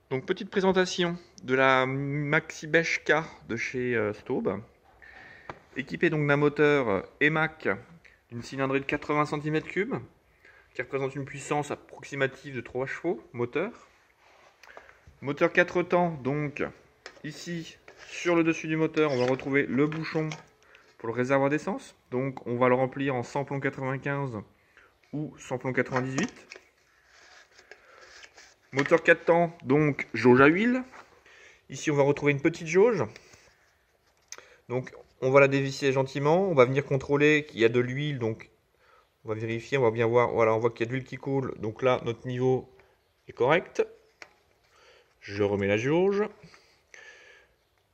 Donc petite présentation de la Maxi-Bêche K de chez Staub, équipée donc d'un moteur EMAC d'une cylindrée de 80 cm3, qui représente une puissance approximative de 3 chevaux moteur. Moteur 4 temps, donc ici sur le dessus du moteur on va retrouver le bouchon pour le réservoir d'essence. Donc on va le remplir en samplon 95 ou samplon 98. Moteur 4 temps, donc jauge à huile. Ici on va retrouver une petite jauge. Donc on va la dévisser gentiment, on va venir contrôler qu'il y a de l'huile, donc on va vérifier, on va bien voir, voilà, on voit qu'il y a de l'huile qui coule, donc là notre niveau est correct. Je remets la jauge.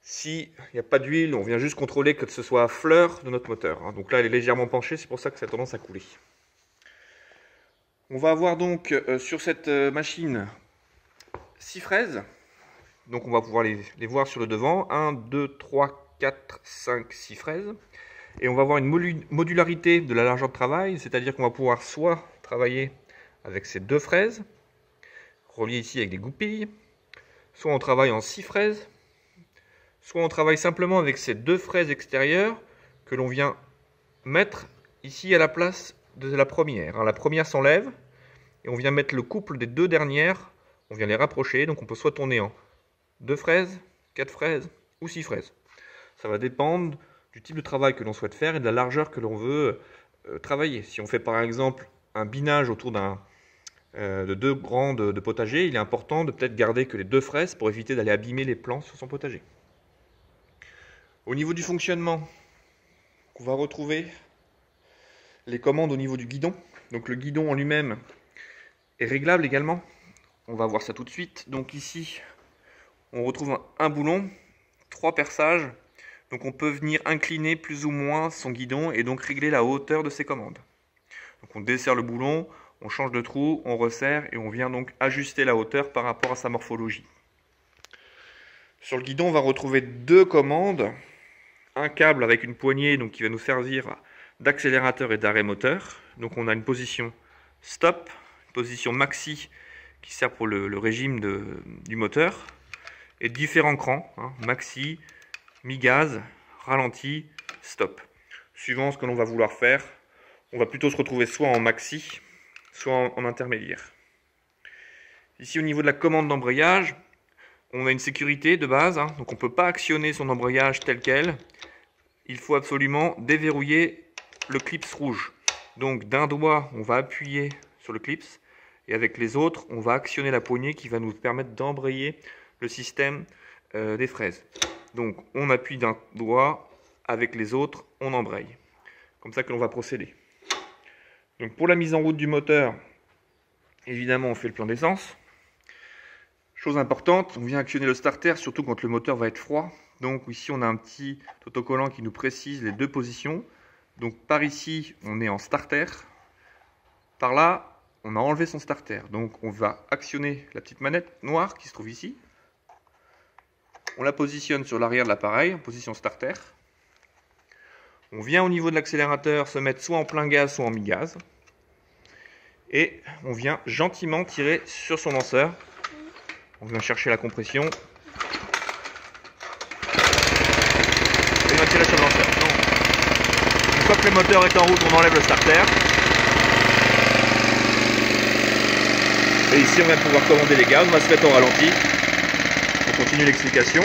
S'il n'y a pas d'huile, on vient juste contrôler que ce soit à fleur de notre moteur. Donc là elle est légèrement penchée, c'est pour ça que ça a tendance à couler. On va avoir donc sur cette machine 6 fraises. Donc on va pouvoir les voir sur le devant. 1, 2, 3, 4, 5, 6 fraises. Et on va avoir une modularité de la largeur de travail, c'est-à-dire qu'on va pouvoir soit travailler avec ces 2 fraises, reliées ici avec des goupilles, soit on travaille en 6 fraises, soit on travaille simplement avec ces 2 fraises extérieures que l'on vient mettre ici à la place de la première. La première s'enlève et on vient mettre le couple des 2 dernières, on vient les rapprocher, donc on peut soit tourner en 2 fraises, 4 fraises ou 6 fraises. Ça va dépendre du type de travail que l'on souhaite faire et de la largeur que l'on veut travailler. Si on fait par exemple un binage autour de 2 grands de potager, il est important de peut-être garder que les 2 fraises pour éviter d'aller abîmer les plants sur son potager. Au niveau du fonctionnement, on va retrouver les commandes au niveau du guidon. Donc le guidon en lui-même est réglable également. On va voir ça tout de suite. Donc ici, on retrouve un boulon, 3 perçages. Donc on peut venir incliner plus ou moins son guidon et donc régler la hauteur de ses commandes. Donc on desserre le boulon, on change de trou, on resserre et on vient donc ajuster la hauteur par rapport à sa morphologie. Sur le guidon, on va retrouver 2 commandes. Un câble avec une poignée donc, qui va nous servir d'accélérateur et d'arrêt moteur. Donc on a une position stop, une position maxi qui sert pour le régime du moteur. Et différents crans, maxi, mi-gaz, ralenti, stop. Suivant ce que l'on va vouloir faire, on va plutôt se retrouver soit en maxi, soit en intermédiaire. Ici au niveau de la commande d'embrayage, on a une sécurité de base, donc on ne peut pas actionner son embrayage tel quel. Il faut absolument déverrouiller le clips rouge. Donc d'un doigt, on va appuyer sur le clips, et avec les autres, on va actionner la poignée qui va nous permettre d'embrayer le système des fraises. Donc on appuie d'un doigt, avec les autres on embraye. Comme ça que l'on va procéder. Donc pour la mise en route du moteur, évidemment on fait le plein d'essence. Chose importante, on vient actionner le starter, surtout quand le moteur va être froid. Donc ici on a un petit autocollant qui nous précise les 2 positions. Donc par ici on est en starter. Par là on a enlevé son starter. Donc on va actionner la petite manette noire qui se trouve ici. On la positionne sur l'arrière de l'appareil, en position starter. On vient au niveau de l'accélérateur se mettre soit en plein gaz, soit en mi-gaz. Et on vient gentiment tirer sur son lanceur. On vient chercher la compression. Et on va tirer sur le lanceur. Une fois que le moteur est en route, on enlève le starter. Et ici, on va pouvoir commander les gaz. On va se mettre au ralenti. On continue l'explication.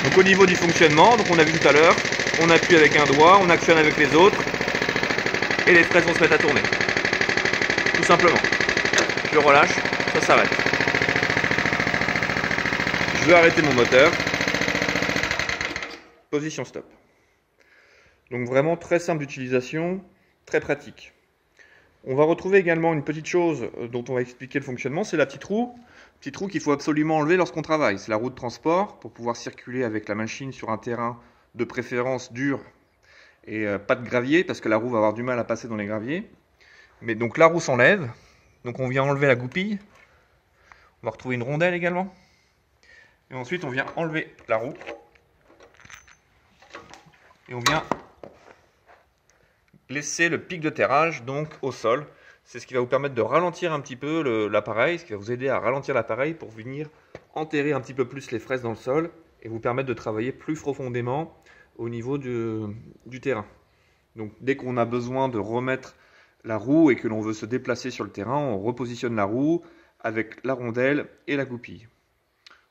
Donc au niveau du fonctionnement, donc on a vu tout à l'heure, on appuie avec un doigt, on actionne avec les autres, et les fraises vont se mettre à tourner. Tout simplement. Je relâche, ça s'arrête. Je veux arrêter mon moteur. Position stop. Donc vraiment très simple d'utilisation, très pratique. On va retrouver également une petite chose dont on va expliquer le fonctionnement, c'est la petite roue. Petite roue qu'il faut absolument enlever lorsqu'on travaille. C'est la roue de transport pour pouvoir circuler avec la machine sur un terrain de préférence dur et pas de gravier parce que la roue va avoir du mal à passer dans les graviers. Mais donc la roue s'enlève. Donc on vient enlever la goupille. On va retrouver une rondelle également. Et ensuite on vient enlever la roue. Et on vient laisser le pic de terrage donc au sol. C'est ce qui va vous permettre de ralentir un petit peu l'appareil, ce qui va vous aider à ralentir l'appareil pour venir enterrer un petit peu plus les fraises dans le sol et vous permettre de travailler plus profondément au niveau du terrain. Donc dès qu'on a besoin de remettre la roue et que l'on veut se déplacer sur le terrain, on repositionne la roue avec la rondelle et la goupille.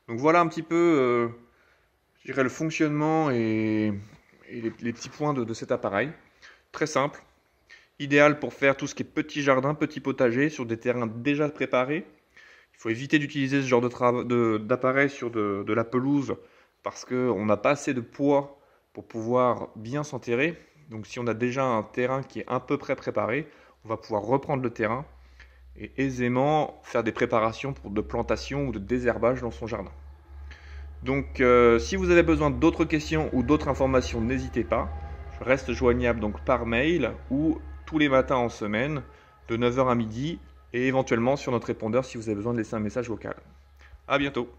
Donc voilà un petit peu, je dirais, le fonctionnement et les petits points de cet appareil. Très simple, idéal pour faire tout ce qui est petit jardin, petit potager sur des terrains déjà préparés. Il faut éviter d'utiliser ce genre d'appareil sur de la pelouse parce qu'on n'a pas assez de poids pour pouvoir bien s'enterrer. Donc si on a déjà un terrain qui est à peu près préparé, on va pouvoir reprendre le terrain et aisément faire des préparations pour de plantation ou de désherbage dans son jardin. Donc si vous avez besoin d'autres questions ou d'autres informations, n'hésitez pas. Je reste joignable donc par mail ou tous les matins en semaine de 9 h à midi et éventuellement sur notre répondeur si vous avez besoin de laisser un message vocal. À bientôt.